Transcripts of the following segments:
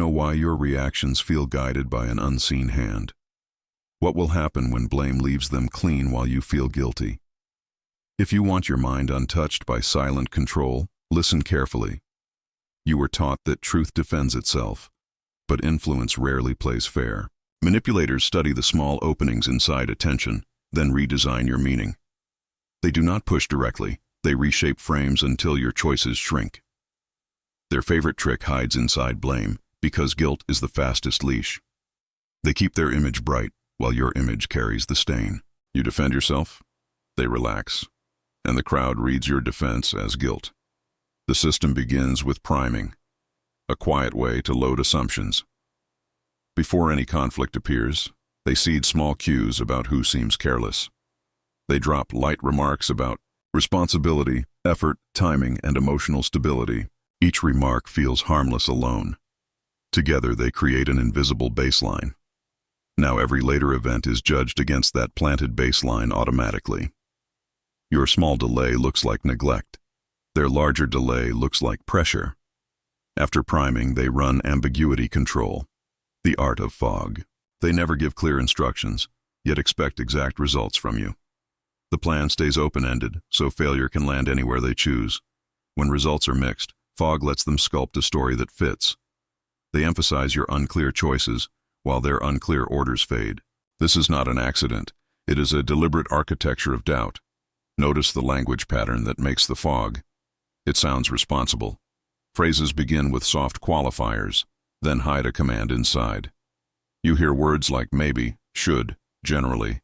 know why your reactions feel guided by an unseen hand. What will happen when blame leaves them clean while you feel guilty? If you want your mind untouched by silent control, listen carefully. You were taught that truth defends itself, but influence rarely plays fair. Manipulators study the small openings inside attention, then redesign your meaning. They do not push directly, they reshape frames until your choices shrink. Their favorite trick hides inside blame, because guilt is the fastest leash. They keep their image bright, while your image carries the stain. You defend yourself, they relax, and the crowd reads your defense as guilt. The system begins with priming, a quiet way to load assumptions. Before any conflict appears, they seed small cues about who seems careless. They drop light remarks about responsibility, effort, timing, and emotional stability. Each remark feels harmless alone. Together they create an invisible baseline. Now every later event is judged against that planted baseline automatically. Your small delay looks like neglect. Their larger delay looks like pressure. After priming, they run ambiguity control, the art of fog. They never give clear instructions, yet expect exact results from you. The plan stays open-ended, so failure can land anywhere they choose. When results are mixed, fog lets them sculpt a story that fits. They emphasize your unclear choices, while their unclear orders fade. This is not an accident. It is a deliberate architecture of doubt. Notice the language pattern that makes the fog. It sounds responsible. Phrases begin with soft qualifiers, then hide a command inside. You hear words like maybe, should, generally,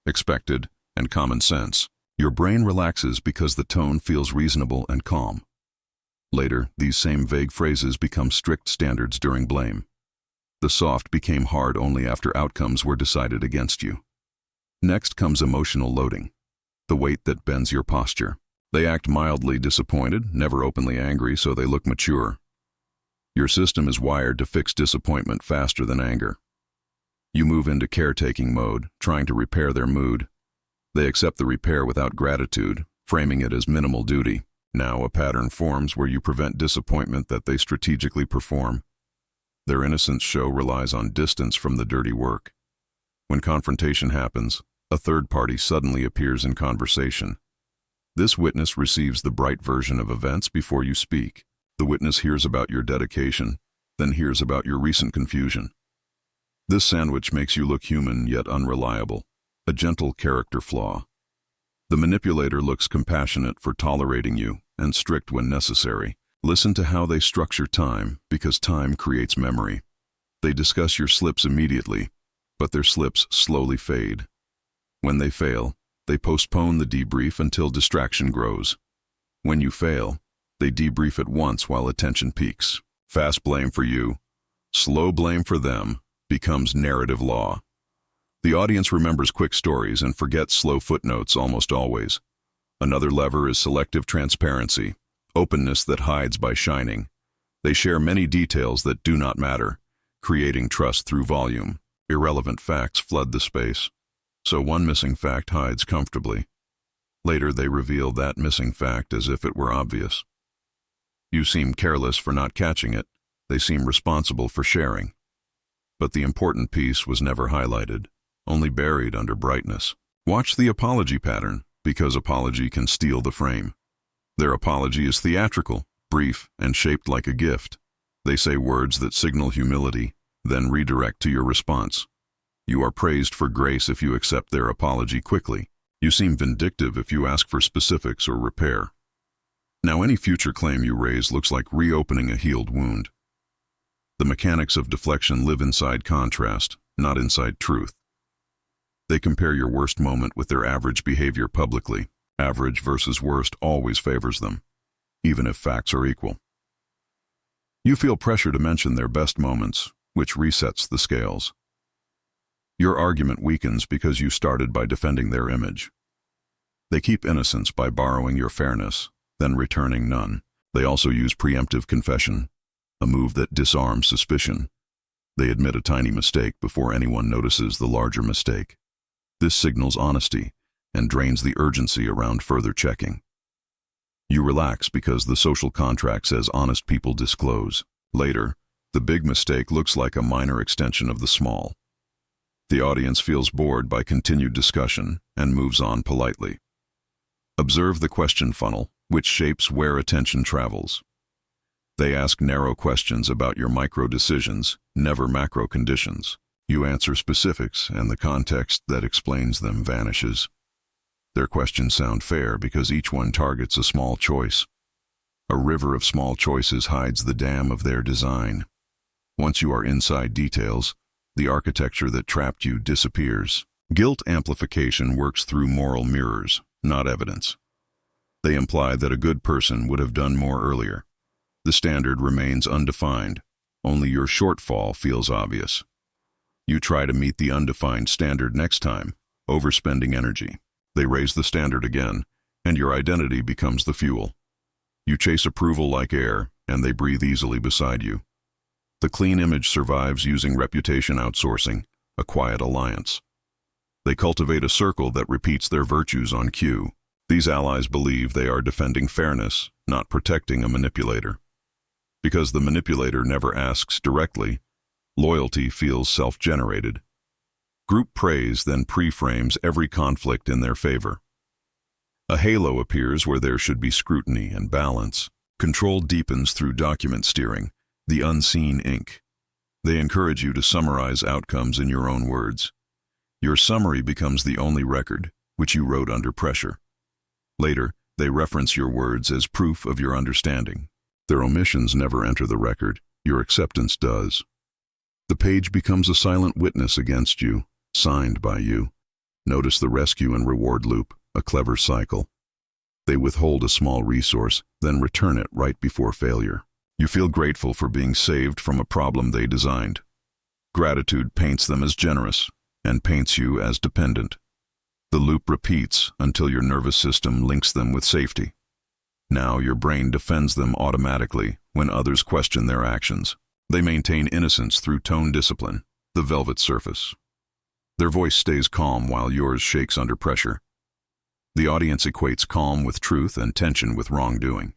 expected, and common sense. Your brain relaxes because the tone feels reasonable and calm. Later, these same vague phrases become strict standards during blame. The soft became hard only after outcomes were decided against you. Next comes emotional loading, the weight that bends your posture. They act mildly disappointed, never openly angry, so they look mature. Your system is wired to fix disappointment faster than anger. You move into caretaking mode, trying to repair their mood. They accept the repair without gratitude, framing it as minimal duty. Now a pattern forms where you prevent disappointment that they strategically perform. Their innocence show relies on distance from the dirty work. When confrontation happens, a third party suddenly appears in conversation. This witness receives the bright version of events before you speak. The witness hears about your dedication, then hears about your recent confusion. This sandwich makes you look human yet unreliable, a gentle character flaw. The manipulator looks compassionate for tolerating you and strict when necessary. Listen to how they structure time, because time creates memory. They discuss your slips immediately, but their slips slowly fade. When they fail, they postpone the debrief until distraction grows. When you fail, they debrief at once while attention peaks. Fast blame for you, slow blame for them, becomes narrative law. The audience remembers quick stories and forgets slow footnotes almost always. Another lever is selective transparency, openness that hides by shining. They share many details that do not matter, creating trust through volume. Irrelevant facts flood the space, so one missing fact hides comfortably. Later they reveal that missing fact as if it were obvious. You seem careless for not catching it, they seem responsible for sharing. But the important piece was never highlighted, only buried under brightness. Watch the apology pattern, because apology can steal the frame. Their apology is theatrical, brief, and shaped like a gift. They say words that signal humility, then redirect to your response. You are praised for grace if you accept their apology quickly. You seem vindictive if you ask for specifics or repair. Now any future claim you raise looks like reopening a healed wound. The mechanics of deflection live inside contrast, not inside truth. They compare your worst moment with their average behavior publicly. Average versus worst always favors them, even if facts are equal. You feel pressure to mention their best moments, which resets the scales. Your argument weakens because you started by defending their image. They keep innocence by borrowing your fairness, then returning none. They also use preemptive confession, a move that disarms suspicion. They admit a tiny mistake before anyone notices the larger mistake. This signals honesty and drains the urgency around further checking. You relax because the social contract says honest people disclose. Later, The big mistake looks like a minor extension of the small. The audience feels bored by continued discussion and moves on politely. Observe the question funnel, which shapes where attention travels. They ask narrow questions about your micro decisions, never macro conditions. You answer specifics, and the context that explains them vanishes. Their questions sound fair because each one targets a small choice. A river of small choices hides the dam of their design. Once you are inside details, the architecture that trapped you disappears. Guilt amplification works through moral mirrors, not evidence. They imply that a good person would have done more earlier. The standard remains undefined. Only your shortfall feels obvious. You try to meet the undefined standard next time, overspending energy. They raise the standard again, and your identity becomes the fuel. You chase approval like air, and they breathe easily beside you. The clean image survives using reputation outsourcing, a quiet alliance. They cultivate a circle that repeats their virtues on cue. These allies believe they are defending fairness, not protecting a manipulator. Because the manipulator never asks directly, loyalty feels self-generated. Group praise then pre-frames every conflict in their favor. A halo appears where there should be scrutiny and balance. Control deepens through document steering, the unseen ink. They encourage you to summarize outcomes in your own words. Your summary becomes the only record, which you wrote under pressure. Later, they reference your words as proof of your understanding. Their omissions never enter the record, your acceptance does. The page becomes a silent witness against you, signed by you. Notice the rescue and reward loop, a clever cycle. They withhold a small resource, then return it right before failure. You feel grateful for being saved from a problem they designed. Gratitude paints them as generous, and paints you as dependent. The loop repeats until your nervous system links them with safety. Now your brain defends them automatically when others question their actions. They maintain innocence through tone discipline, the velvet surface. Their voice stays calm while yours shakes under pressure. The audience equates calm with truth and tension with wrongdoing.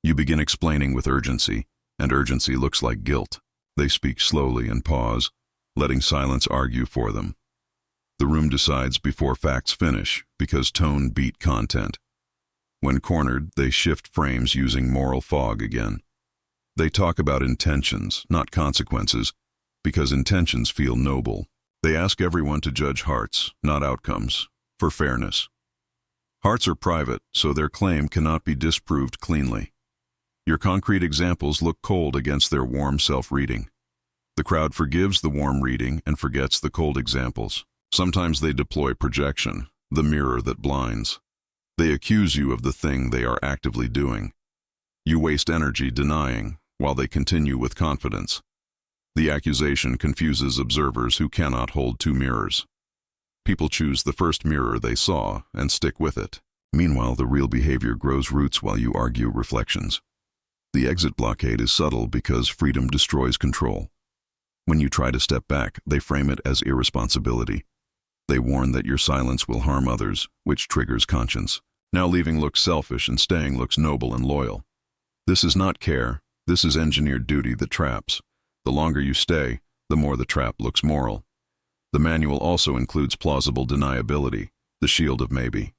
You begin explaining with urgency, and urgency looks like guilt. They speak slowly and pause, letting silence argue for them. The room decides before facts finish because tone beat content. When cornered, they shift frames using moral fog again. They talk about intentions, not consequences, because intentions feel noble. They ask everyone to judge hearts, not outcomes, for fairness. Hearts are private, so their claim cannot be disproved cleanly. Your concrete examples look cold against their warm self-reading. The crowd forgives the warm reading and forgets the cold examples. Sometimes they deploy projection, the mirror that blinds. They accuse you of the thing they are actively doing. You waste energy denying, while they continue with confidence. The accusation confuses observers who cannot hold two mirrors. People choose the first mirror they saw and stick with it. Meanwhile, the real behavior grows roots while you argue reflections. The exit blockade is subtle because freedom destroys control. When you try to step back, they frame it as irresponsibility. They warn that your silence will harm others, which triggers conscience. Now leaving looks selfish and staying looks noble and loyal. This is not care, this is engineered duty that traps. The longer you stay, the more the trap looks moral. The manual also includes plausible deniability, the shield of maybe.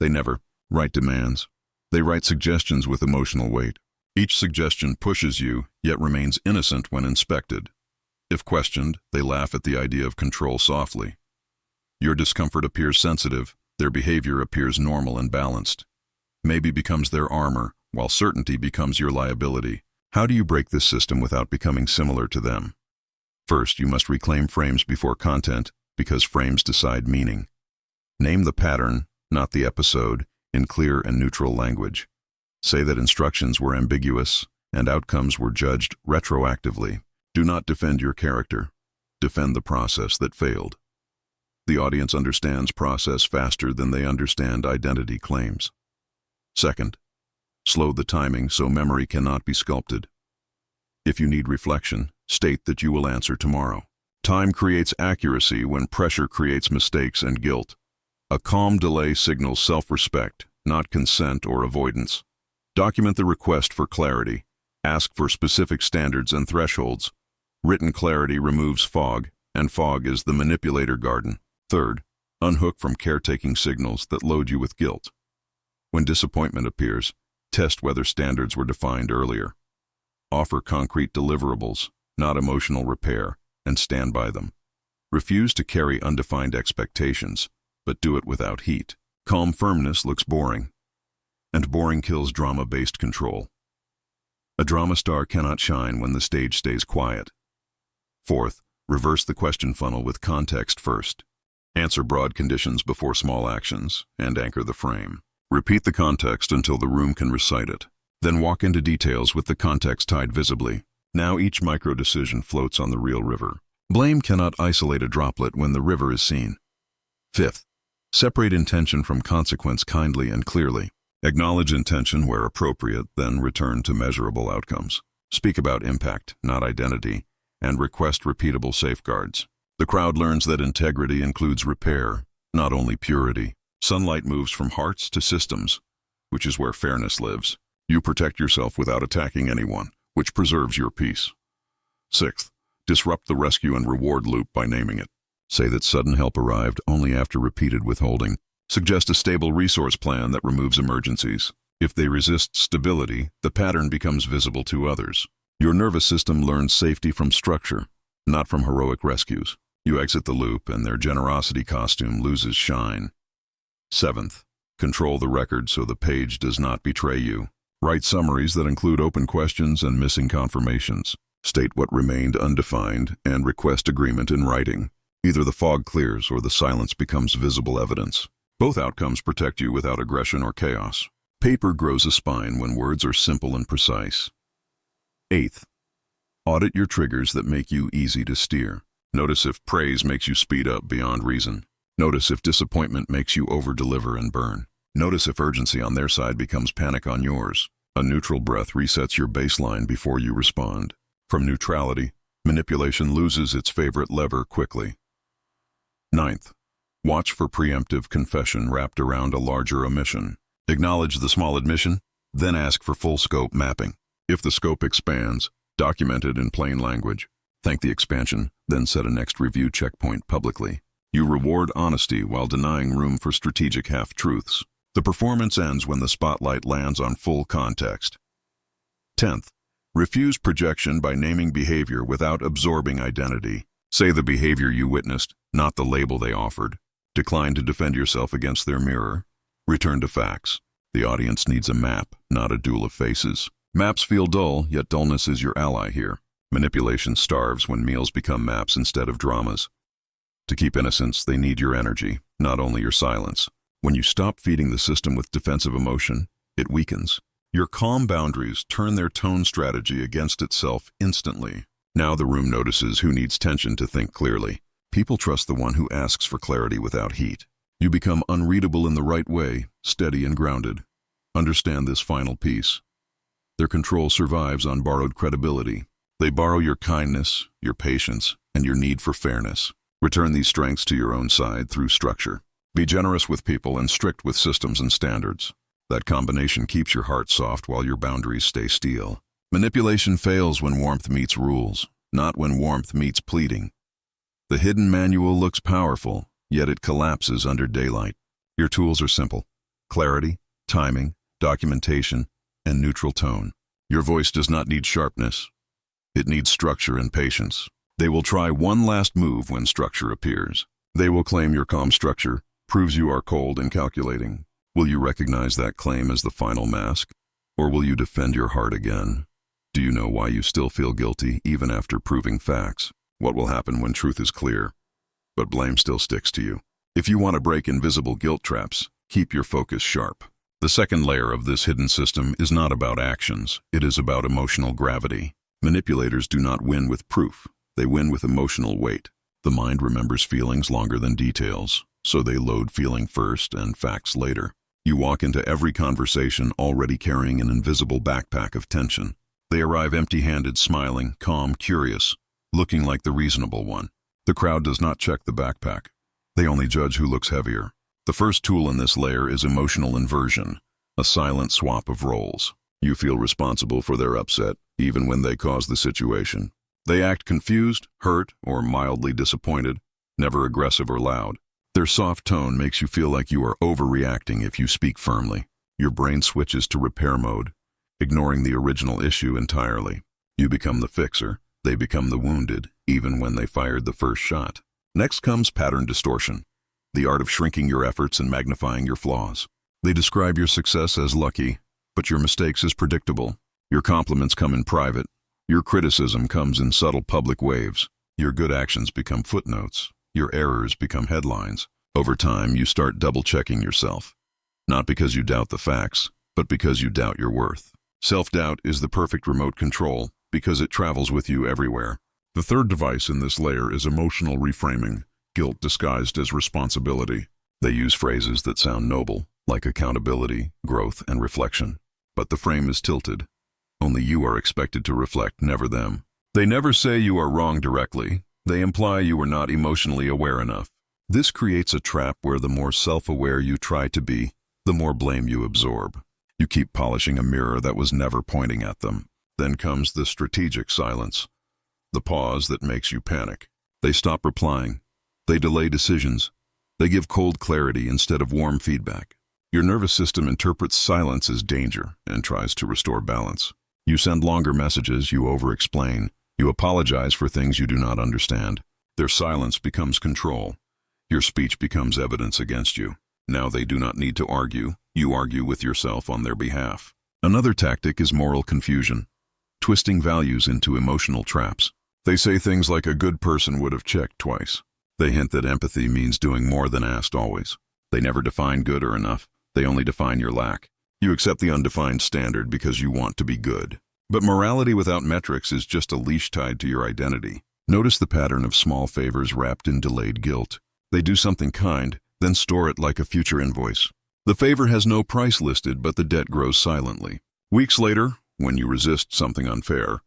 They never write demands. They write suggestions with emotional weight. Each suggestion pushes you, yet remains innocent when inspected. If questioned, they laugh at the idea of control softly. Your discomfort appears sensitive, their behavior appears normal and balanced. Maybe becomes their armor, while certainty becomes your liability. How do you break this system without becoming similar to them? First, you must reclaim frames before content, because frames decide meaning. Name the pattern, not the episode, in clear and neutral language. Say that instructions were ambiguous, and outcomes were judged retroactively. Do not defend your character. Defend the process that failed. The audience understands process faster than they understand identity claims. Second, slow the timing so memory cannot be sculpted. If you need reflection, state that you will answer tomorrow. Time creates accuracy when pressure creates mistakes and guilt. A calm delay signals self-respect, not consent or avoidance. Document the request for clarity. Ask for specific standards and thresholds. Written clarity removes fog, and fog is the manipulator garden. Third, unhook from caretaking signals that load you with guilt. When disappointment appears, test whether standards were defined earlier. Offer concrete deliverables, not emotional repair, and stand by them. Refuse to carry undefined expectations, but do it without heat. Calm firmness looks boring, and boring kills drama-based control. A drama star cannot shine when the stage stays quiet. Fourth, reverse the question funnel with context first. Answer broad conditions before small actions, and anchor the frame. Repeat the context until the room can recite it. Then walk into details with the context tied visibly. Now each micro-decision floats on the real river. Blame cannot isolate a droplet when the river is seen. Fifth, separate intention from consequence kindly and clearly. Acknowledge intention where appropriate, then return to measurable outcomes. Speak about impact, not identity, and request repeatable safeguards. The crowd learns that integrity includes repair, not only purity. Sunlight moves from hearts to systems, which is where fairness lives. You protect yourself without attacking anyone, which preserves your peace. Sixth, disrupt the rescue and reward loop by naming it. Say that sudden help arrived only after repeated withholding. Suggest a stable resource plan that removes emergencies. If they resist stability, the pattern becomes visible to others. Your nervous system learns safety from structure, not from heroic rescues. You exit the loop and their generosity costume loses shine. Seventh, control the record so the page does not betray you. Write summaries that include open questions and missing confirmations. State what remained undefined and request agreement in writing. Either the fog clears or the silence becomes visible evidence. Both outcomes protect you without aggression or chaos. Paper grows a spine when words are simple and precise. Eighth, audit your triggers that make you easy to steer. Notice if praise makes you speed up beyond reason. Notice if disappointment makes you over-deliver and burn. Notice if urgency on their side becomes panic on yours. A neutral breath resets your baseline before you respond. From neutrality, manipulation loses its favorite lever quickly. Ninth, watch for preemptive confession wrapped around a larger omission. Acknowledge the small admission, then ask for full scope mapping. If the scope expands, document it in plain language. Thank the expansion, then set a next review checkpoint publicly. You reward honesty while denying room for strategic half-truths. The performance ends when the spotlight lands on full context. 10th, refuse projection by naming behavior without absorbing identity. Say the behavior you witnessed, not the label they offered. Decline to defend yourself against their mirror. Return to facts. The audience needs a map, not a duel of faces. Maps feel dull, yet dullness is your ally here. Manipulation starves when meals become maps instead of dramas. To keep innocence, they need your energy, not only your silence. When you stop feeding the system with defensive emotion, it weakens. Your calm boundaries turn their tone strategy against itself instantly. Now the room notices who needs tension to think clearly. People trust the one who asks for clarity without heat. You become unreadable in the right way, steady and grounded. Understand this final piece. Their control survives on borrowed credibility. They borrow your kindness, your patience, and your need for fairness. Return these strengths to your own side through structure. Be generous with people and strict with systems and standards. That combination keeps your heart soft while your boundaries stay steel. Manipulation fails when warmth meets rules, not when warmth meets pleading. The hidden manual looks powerful, yet it collapses under daylight. Your tools are simple: clarity, timing, documentation, and neutral tone. Your voice does not need sharpness. It needs structure and patience. They will try one last move when structure appears. They will claim your calm structure proves you are cold and calculating. Will you recognize that claim as the final mask? Or will you defend your heart again? Do you know why you still feel guilty even after proving facts? What will happen when truth is clear, but blame still sticks to you? If you want to break invisible guilt traps, keep your focus sharp. The second layer of this hidden system is not about actions. It is about emotional gravity. Manipulators do not win with proof. They win with emotional weight. The mind remembers feelings longer than details, so they load feeling first and facts later. You walk into every conversation already carrying an invisible backpack of tension. They arrive empty-handed, smiling, calm, curious, looking like the reasonable one. The crowd does not check the backpack. They only judge who looks heavier. The first tool in this layer is emotional inversion, a silent swap of roles. You feel responsible for their upset, even when they cause the situation. They act confused, hurt, or mildly disappointed, never aggressive or loud. Their soft tone makes you feel like you are overreacting if you speak firmly. Your brain switches to repair mode, ignoring the original issue entirely. You become the fixer. They become the wounded, even when they fired the first shot. Next comes pattern distortion, the art of shrinking your efforts and magnifying your flaws. They describe your success as lucky, but your mistakes as predictable. Your compliments come in private. Your criticism comes in subtle public waves. Your good actions become footnotes. Your errors become headlines. Over time, you start double-checking yourself. Not because you doubt the facts, but because you doubt your worth. Self-doubt is the perfect remote control because it travels with you everywhere. The third device in this layer is emotional reframing, guilt disguised as responsibility. They use phrases that sound noble, like accountability, growth, and reflection. But the frame is tilted. Only you are expected to reflect, never them. They never say you are wrong directly. They imply you are not emotionally aware enough. This creates a trap where the more self-aware you try to be, the more blame you absorb. You keep polishing a mirror that was never pointing at them. Then comes the strategic silence, the pause that makes you panic. They stop replying. They delay decisions. They give cold clarity instead of warm feedback. Your nervous system interprets silence as danger and tries to restore balance. You send longer messages, you over-explain, you apologize for things you do not understand. Their silence becomes control. Your speech becomes evidence against you. Now they do not need to argue. You argue with yourself on their behalf. Another tactic is moral confusion, twisting values into emotional traps. They say things like a good person would have checked twice. They hint that empathy means doing more than asked always. They never define good or enough. They only define your lack. You accept the undefined standard because you want to be good. But morality without metrics is just a leash tied to your identity. Notice the pattern of small favors wrapped in delayed guilt. They do something kind, then store it like a future invoice. The favor has no price listed, but the debt grows silently. Weeks later, when you resist something unfair,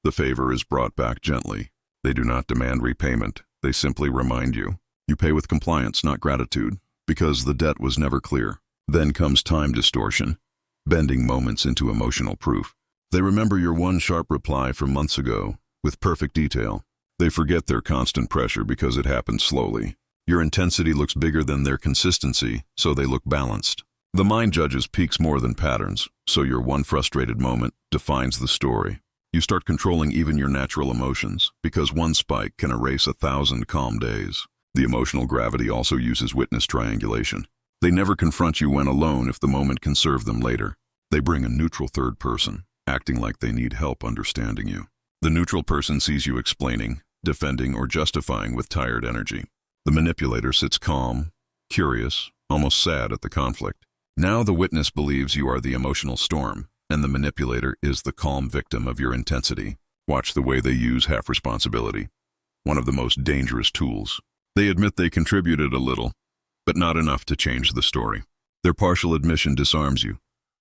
the favor is brought back gently. They do not demand repayment. They simply remind you. You pay with compliance, not gratitude, because the debt was never clear. Then comes time distortion, bending moments into emotional proof. They remember your one sharp reply from months ago, with perfect detail. They forget their constant pressure because it happened slowly. Your intensity looks bigger than their consistency, so they look balanced. The mind judges peaks more than patterns, so your one frustrated moment defines the story. You start controlling even your natural emotions, because one spike can erase 1,000 calm days. The emotional gravity also uses witness triangulation. They never confront you when alone if the moment can serve them later. They bring a neutral third person, acting like they need help understanding you. The neutral person sees you explaining, defending, or justifying with tired energy. The manipulator sits calm, curious, almost sad at the conflict. Now the witness believes you are the emotional storm, and the manipulator is the calm victim of your intensity. Watch the way they use half responsibility. One of the most dangerous tools. They admit they contributed a little, but not enough to change the story. Their partial admission disarms you,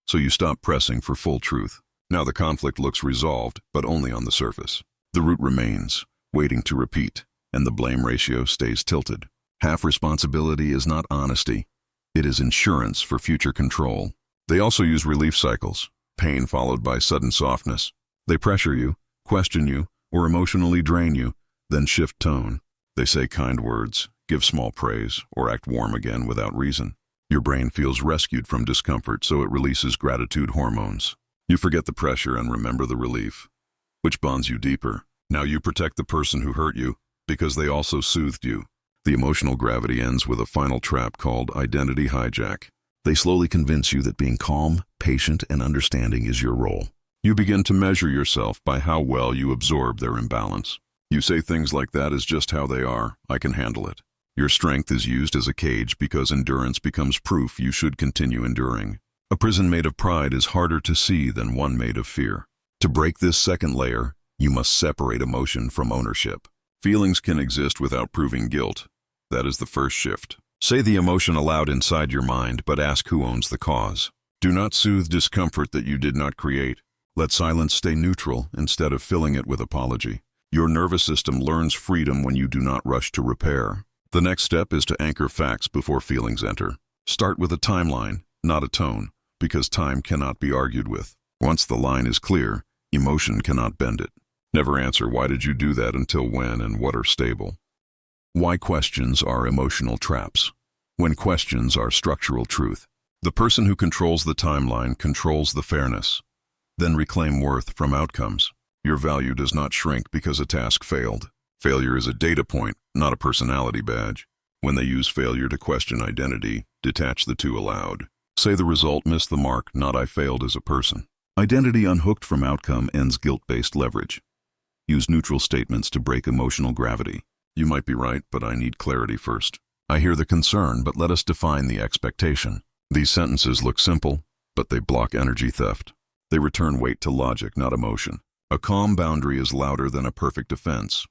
so you stop pressing for full truth. Now the conflict looks resolved, but only on the surface. The root remains, waiting to repeat, and the blame ratio stays tilted. Half responsibility is not honesty. It is insurance for future control. They also use relief cycles, pain followed by sudden softness. They pressure you, question you, or emotionally drain you, then shift tone. They say kind words, give small praise, or act warm again without reason. Your brain feels rescued from discomfort, so it releases gratitude hormones. You forget the pressure and remember the relief, which bonds you deeper. Now you protect the person who hurt you, because they also soothed you. The emotional gravity ends with a final trap called identity hijack. They slowly convince you that being calm, patient, and understanding is your role. You begin to measure yourself by how well you absorb their imbalance. You say things like, "That is just how they are, I can handle it." Your strength is used as a cage because endurance becomes proof you should continue enduring. A prison made of pride is harder to see than one made of fear. To break this second layer, you must separate emotion from ownership. Feelings can exist without proving guilt. That is the first shift. Say the emotion aloud inside your mind, but ask who owns the cause. Do not soothe discomfort that you did not create. Let silence stay neutral instead of filling it with apology. Your nervous system learns freedom when you do not rush to repair. The next step is to anchor facts before feelings enter. Start with a timeline, not a tone, because time cannot be argued with. Once the line is clear, emotion cannot bend it. Never answer "why did you do that" until "when" and "what" are stable. Why questions are emotional traps. When questions are structural truth. The person who controls the timeline controls the fairness. Then reclaim worth from outcomes. Your value does not shrink because a task failed. Failure is a data point, not a personality badge. When they use failure to question identity, detach the two aloud. Say the result missed the mark, not "I failed as a person." Identity unhooked from outcome ends guilt-based leverage. Use neutral statements to break emotional gravity. "You might be right, but I need clarity first." "I hear the concern, but let us define the expectation." These sentences look simple, but they block energy theft. They return weight to logic, not emotion. A calm boundary is louder than a perfect defense.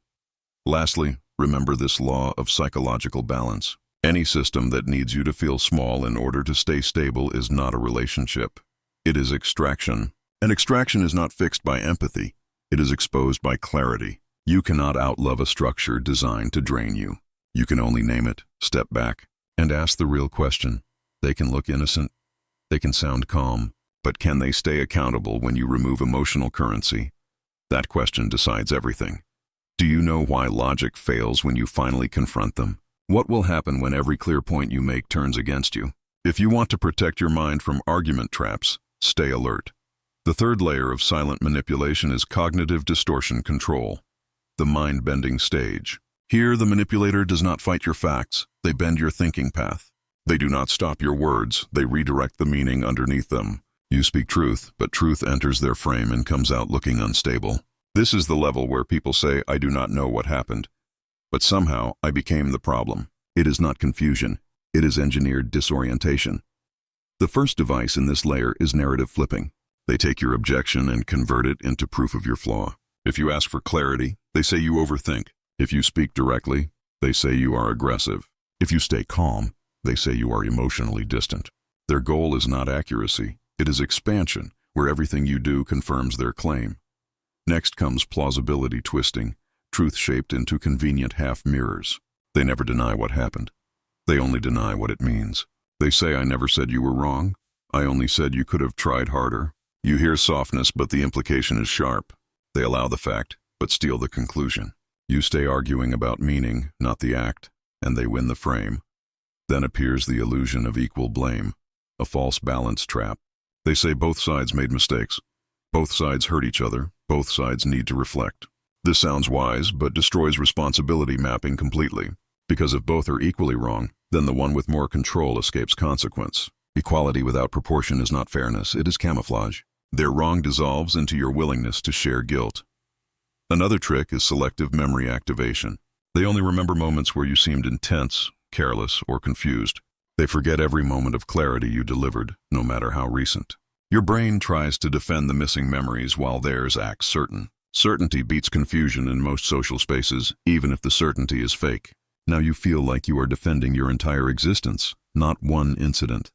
Lastly, remember this law of psychological balance. Any system that needs you to feel small in order to stay stable is not a relationship. It is extraction. And extraction is not fixed by empathy. It is exposed by clarity. You cannot outlove a structure designed to drain you. You can only name it, step back, and ask the real question. They can look innocent, they can sound calm, but can they stay accountable when you remove emotional currency? That question decides everything. Do you know why logic fails when you finally confront them? What will happen when every clear point you make turns against you? If you want to protect your mind from argument traps, stay alert. The third layer of silent manipulation is cognitive distortion control, the mind-bending stage. Here, the manipulator does not fight your facts, they bend your thinking path. They do not stop your words, they redirect the meaning underneath them. You speak truth, but truth enters their frame and comes out looking unstable. This is the level where people say, "I do not know what happened, but somehow I became the problem." It is not confusion, it is engineered disorientation. The first device in this layer is narrative flipping. They take your objection and convert it into proof of your flaw. If you ask for clarity, they say you overthink. If you speak directly, they say you are aggressive. If you stay calm, they say you are emotionally distant. Their goal is not accuracy, it is expansion, where everything you do confirms their claim. Next comes plausibility twisting, truth shaped into convenient half mirrors. They never deny what happened. They only deny what it means. They say, "I never said you were wrong. I only said you could have tried harder." You hear softness, but the implication is sharp. They allow the fact, but steal the conclusion. You stay arguing about meaning, not the act, and they win the frame. Then appears the illusion of equal blame, a false balance trap. They say both sides made mistakes. Both sides hurt each other. Both sides need to reflect. This sounds wise, but destroys responsibility mapping completely. Because if both are equally wrong, then the one with more control escapes consequence. Equality without proportion is not fairness, it is camouflage. Their wrong dissolves into your willingness to share guilt. Another trick is selective memory activation. They only remember moments where you seemed intense, careless, or confused. They forget every moment of clarity you delivered, no matter how recent. Your brain tries to defend the missing memories while theirs acts certain. Certainty beats confusion in most social spaces, even if the certainty is fake. Now you feel like you are defending your entire existence, not one incident.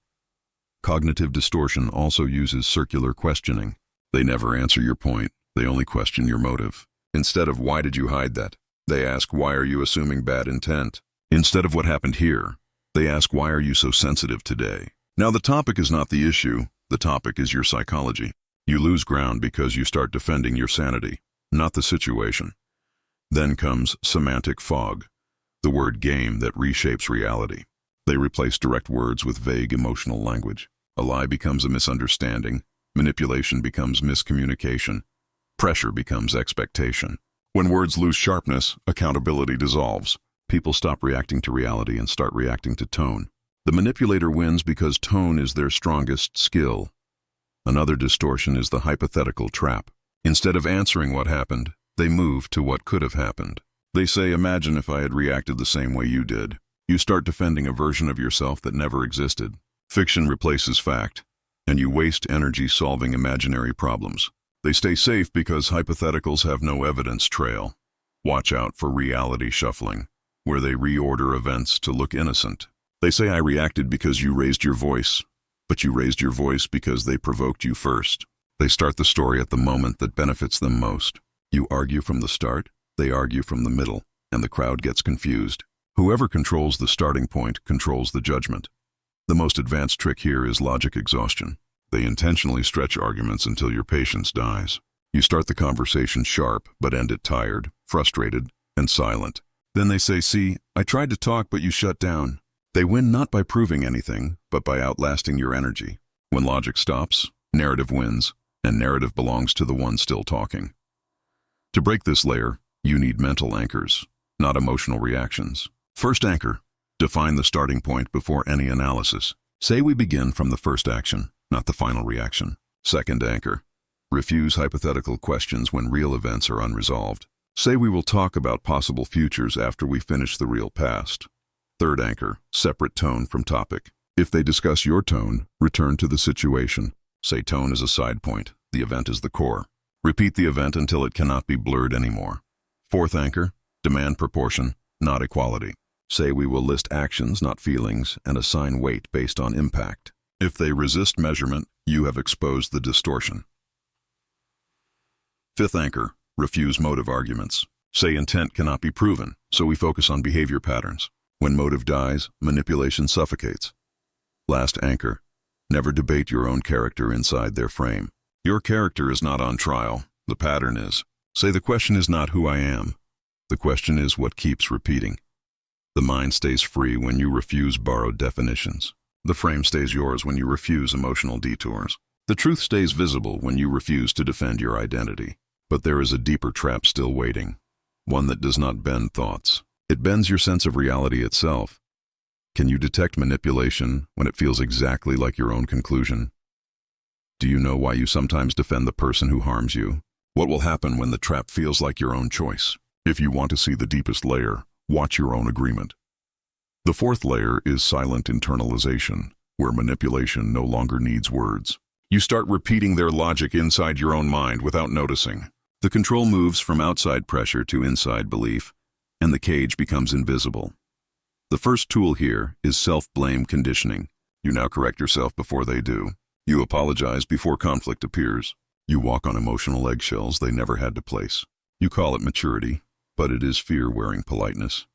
Cognitive distortion also uses circular questioning. They never answer your point, they only question your motive. Instead of "why did you hide that?" they ask "why are you assuming bad intent?" Instead of "what happened here?" they ask "why are you so sensitive today?" Now the topic is not the issue, the topic is your psychology. You lose ground because you start defending your sanity, not the situation. Then comes semantic fog, the word game that reshapes reality. They replace direct words with vague emotional language. A lie becomes a misunderstanding, manipulation becomes miscommunication, pressure becomes expectation. When words lose sharpness, accountability dissolves. People stop reacting to reality and start reacting to tone. The manipulator wins because tone is their strongest skill. Another distortion is the hypothetical trap. Instead of answering what happened, they move to what could have happened. They say, "Imagine if I had reacted the same way you did." You start defending a version of yourself that never existed. Fiction replaces fact, and you waste energy solving imaginary problems. They stay safe because hypotheticals have no evidence trail. Watch out for reality shuffling, where they reorder events to look innocent. They say, "I reacted because you raised your voice," but you raised your voice because they provoked you first. They start the story at the moment that benefits them most. You argue from the start, they argue from the middle, and the crowd gets confused. Whoever controls the starting point controls the judgment. The most advanced trick here is logic exhaustion. They intentionally stretch arguments until your patience dies. You start the conversation sharp, but end it tired, frustrated, and silent. Then they say, "See, I tried to talk, but you shut down." They win not by proving anything, but by outlasting your energy. When logic stops, narrative wins, and narrative belongs to the one still talking. To break this layer, you need mental anchors, not emotional reactions. First anchor, define the starting point before any analysis. Say we begin from the first action, not the final reaction. Second anchor, refuse hypothetical questions when real events are unresolved. Say we will talk about possible futures after we finish the real past. Third anchor, separate tone from topic. If they discuss your tone, return to the situation. Say tone is a side point, the event is the core. Repeat the event until it cannot be blurred anymore. Fourth anchor, demand proportion, not equality. Say we will list actions, not feelings, and assign weight based on impact. If they resist measurement, you have exposed the distortion. Fifth anchor, refuse motive arguments. Say intent cannot be proven, so we focus on behavior patterns. When motive dies, manipulation suffocates. Last anchor, never debate your own character inside their frame. Your character is not on trial, the pattern is. Say the question is not who I am. The question is what keeps repeating. The mind stays free when you refuse borrowed definitions. The frame stays yours when you refuse emotional detours. The truth stays visible when you refuse to defend your identity. But there is a deeper trap still waiting, one that does not bend thoughts. It bends your sense of reality itself. Can you detect manipulation when it feels exactly like your own conclusion? Do you know why you sometimes defend the person who harms you? What will happen when the trap feels like your own choice? If you want to see the deepest layer, watch your own agreement. The fourth layer is silent internalization, where manipulation no longer needs words. You start repeating their logic inside your own mind without noticing. The control moves from outside pressure to inside belief, and the cage becomes invisible. The first tool here is self-blame conditioning. You now correct yourself before they do. You apologize before conflict appears. You walk on emotional eggshells they never had to place. You call it maturity, but it is fear wearing politeness.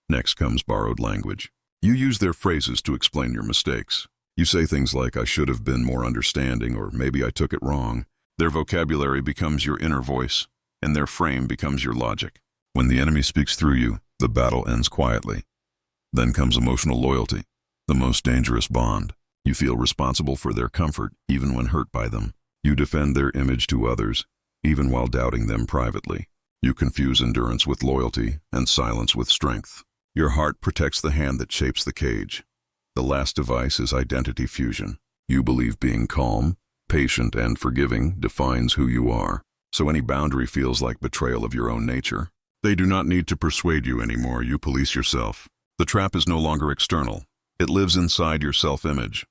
Next comes borrowed language. You use their phrases to explain your mistakes. You say things like, "I should have been more understanding," or "maybe I took it wrong." Their vocabulary becomes your inner voice, and their frame becomes your logic. When the enemy speaks through you, the battle ends quietly. Then comes emotional loyalty, the most dangerous bond. You feel responsible for their comfort, even when hurt by them. You defend their image to others, even while doubting them privately. You confuse endurance with loyalty and silence with strength. Your heart protects the hand that shapes the cage. The last device is identity fusion. You believe being calm, patient, and forgiving defines who you are, so any boundary feels like betrayal of your own nature. They do not need to persuade you anymore, you police yourself. The trap is no longer external. It lives inside your self-image.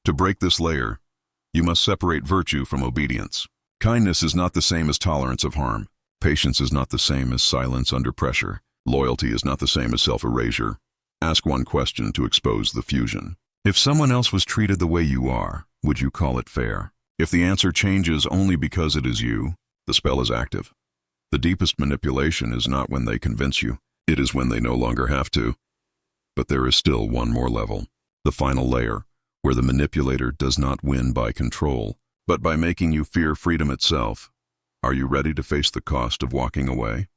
To break this layer, you must separate virtue from obedience. Kindness is not the same as tolerance of harm. Patience is not the same as silence under pressure. Loyalty is not the same as self-erasure. Ask one question to expose the fusion. If someone else was treated the way you are, would you call it fair? If the answer changes only because it is you, the spell is active. The deepest manipulation is not when they convince you. It is when they no longer have to. But there is still one more level. The final layer, where the manipulator does not win by control, but by making you fear freedom itself. Are you ready to face the cost of walking away?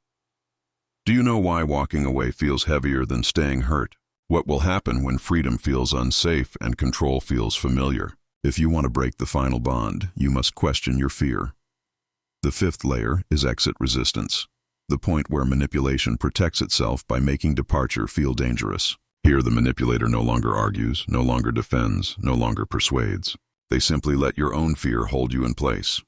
Do you know why walking away feels heavier than staying hurt? What will happen when freedom feels unsafe and control feels familiar? If you want to break the final bond, you must question your fear. The fifth layer is exit resistance, the point where manipulation protects itself by making departure feel dangerous. Here the manipulator no longer argues, no longer defends, no longer persuades. They simply let your own fear hold you in place.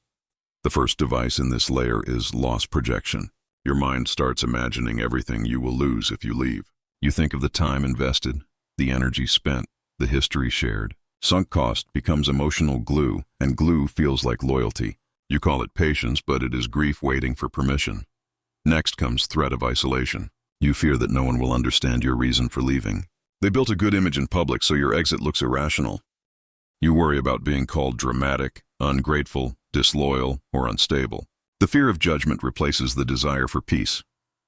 The first device in this layer is loss projection. Your mind starts imagining everything you will lose if you leave. You think of the time invested, the energy spent, the history shared. Sunk cost becomes emotional glue, and glue feels like loyalty. You call it patience, but it is grief waiting for permission. Next comes threat of isolation. You fear that no one will understand your reason for leaving. They built a good image in public, so your exit looks irrational. You worry about being called dramatic, ungrateful, disloyal, or unstable. The fear of judgment replaces the desire for peace.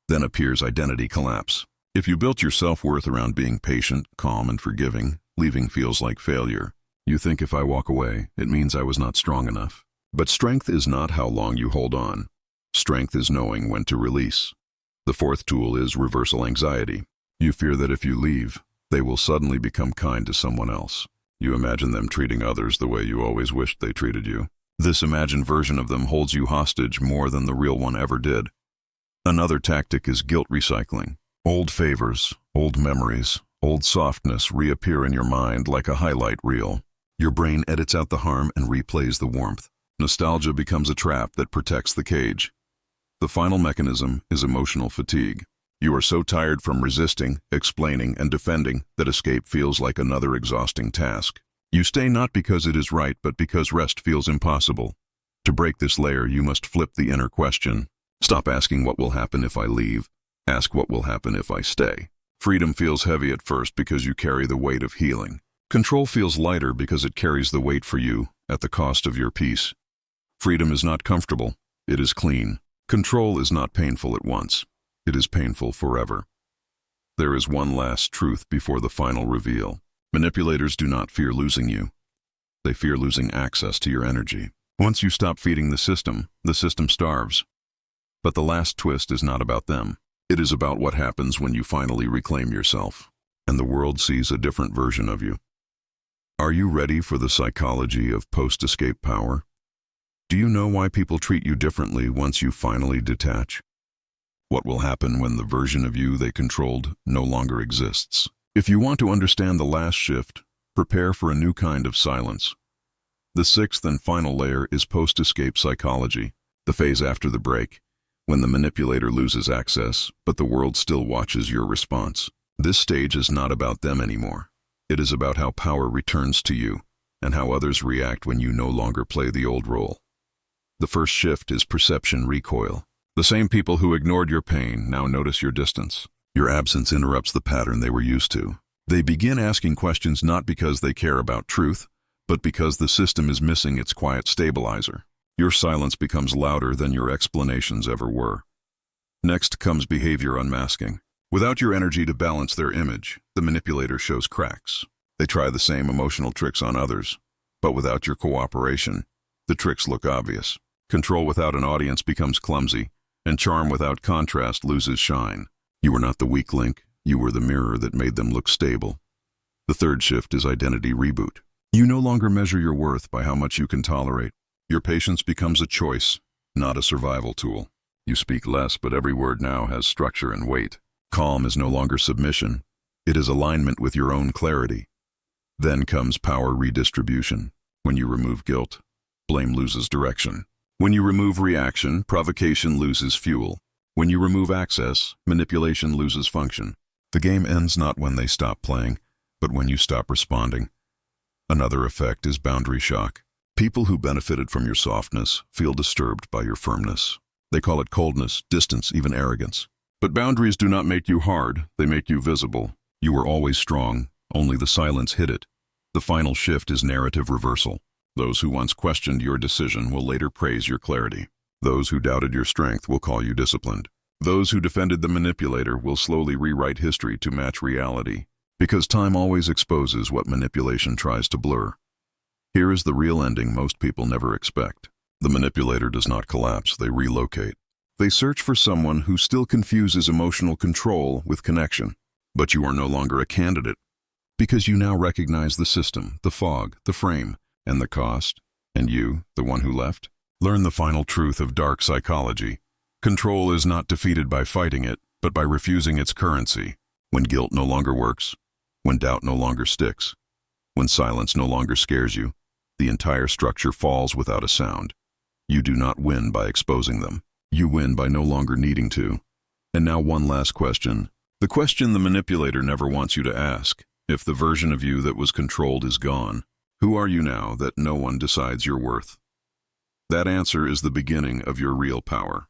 Then appears identity collapse. If you built your self-worth around being patient, calm, and forgiving, leaving feels like failure. You think if I walk away, it means I was not strong enough. But strength is not how long you hold on. Strength is knowing when to release. The fourth tool is reversal anxiety. You fear that if you leave, they will suddenly become kind to someone else. You imagine them treating others the way you always wished they treated you. This imagined version of them holds you hostage more than the real one ever did. Another tactic is guilt recycling. Old favors, old memories, old softness reappear in your mind like a highlight reel. Your brain edits out the harm and replays the warmth. Nostalgia becomes a trap that protects the cage. The final mechanism is emotional fatigue. You are so tired from resisting, explaining, and defending that escape feels like another exhausting task. You stay not because it is right, but because rest feels impossible. To break this layer, you must flip the inner question. Stop asking what will happen if I leave. Ask what will happen if I stay. Freedom feels heavy at first because you carry the weight of healing. Control feels lighter because it carries the weight for you at the cost of your peace. Freedom is not comfortable. It is clean. Control is not painful at once. It is painful forever. There is one last truth before the final reveal. Manipulators do not fear losing you. They fear losing access to your energy. Once you stop feeding the system starves. But the last twist is not about them. It is about what happens when you finally reclaim yourself, and the world sees a different version of you. Are you ready for the psychology of post-escape power? Do you know why people treat you differently once you finally detach? What will happen when the version of you they controlled no longer exists? If you want to understand the last shift, prepare for a new kind of silence. The sixth and final layer is post-escape psychology, the phase after the break, when the manipulator loses access, but the world still watches your response. This stage is not about them anymore. It is about how power returns to you, and how others react when you no longer play the old role. The first shift is perception recoil. The same people who ignored your pain now notice your distance. Your absence interrupts the pattern they were used to. They begin asking questions not because they care about truth, but because the system is missing its quiet stabilizer. Your silence becomes louder than your explanations ever were. Next comes behavior unmasking. Without your energy to balance their image, the manipulator shows cracks. They try the same emotional tricks on others, but without your cooperation, the tricks look obvious. Control without an audience becomes clumsy, and charm without contrast loses shine. You were not the weak link, you were the mirror that made them look stable. The third shift is identity reboot. You no longer measure your worth by how much you can tolerate. Your patience becomes a choice, not a survival tool. You speak less, but every word now has structure and weight. Calm is no longer submission. It is alignment with your own clarity. Then comes power redistribution. When you remove guilt, blame loses direction. When you remove reaction, provocation loses fuel. When you remove access, manipulation loses function. The game ends not when they stop playing, but when you stop responding. Another effect is boundary shock. People who benefited from your softness feel disturbed by your firmness. They call it coldness, distance, even arrogance. But boundaries do not make you hard, they make you visible. You were always strong, only the silence hid it. The final shift is narrative reversal. Those who once questioned your decision will later praise your clarity. Those who doubted your strength will call you disciplined. Those who defended the manipulator will slowly rewrite history to match reality, because time always exposes what manipulation tries to blur. Here is the real ending most people never expect. The manipulator does not collapse, they relocate. They search for someone who still confuses emotional control with connection. But you are no longer a candidate, because you now recognize the system, the fog, the frame, and the cost. And you, the one who left, learn the final truth of dark psychology. Control is not defeated by fighting it, but by refusing its currency. When guilt no longer works, when doubt no longer sticks, when silence no longer scares you, the entire structure falls without a sound. You do not win by exposing them. You win by no longer needing to. And now one last question. The question the manipulator never wants you to ask. If the version of you that was controlled is gone, who are you now that no one decides your worth? That answer is the beginning of your real power.